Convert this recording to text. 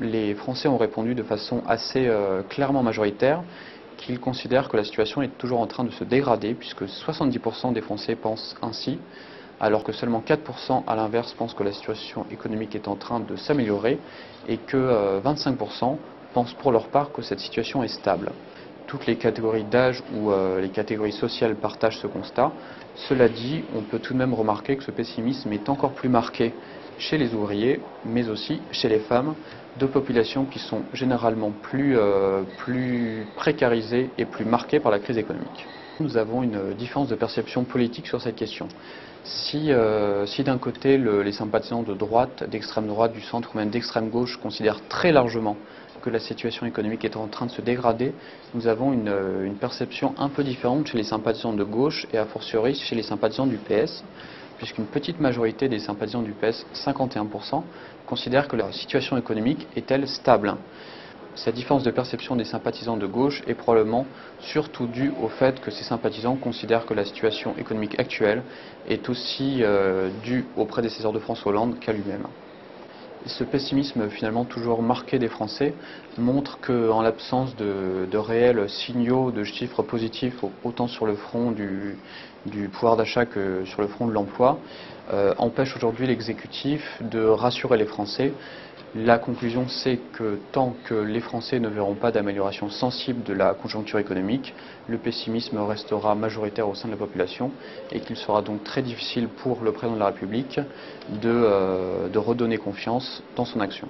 les Français ont répondu de façon assez clairement majoritaire qu'ils considèrent que la situation est toujours en train de se dégrader, puisque 70% des Français pensent ainsi, alors que seulement 4% à l'inverse pensent que la situation économique est en train de s'améliorer, et que 25% pensent pour leur part que cette situation est stable. Toutes les catégories d'âge ou les catégories sociales partagent ce constat. Cela dit, on peut tout de même remarquer que ce pessimisme est encore plus marqué chez les ouvriers, mais aussi chez les femmes, deux populations qui sont généralement plus précarisées et plus marquées par la crise économique. Nous avons une différence de perception politique sur cette question. Si d'un côté les sympathisants de droite, d'extrême droite, du centre ou même d'extrême gauche considèrent très largement que la situation économique est en train de se dégrader, nous avons une perception un peu différente chez les sympathisants de gauche et a fortiori chez les sympathisants du PS, puisqu'une petite majorité des sympathisants du PS, 51%, considèrent que la situation économique est-elle stable. Cette différence de perception des sympathisants de gauche est probablement surtout due au fait que ces sympathisants considèrent que la situation économique actuelle est aussi due au prédécesseur de François Hollande qu'à lui-même. Ce pessimisme finalement toujours marqué des Français montre qu'en l'absence de réels signaux de chiffres positifs, autant sur le front du pouvoir d'achat que sur le front de l'emploi, empêche aujourd'hui l'exécutif de rassurer les Français. La conclusion, c'est que tant que les Français ne verront pas d'amélioration sensible de la conjoncture économique, le pessimisme restera majoritaire au sein de la population et qu'il sera donc très difficile pour le président de la République de redonner confiance dans son action.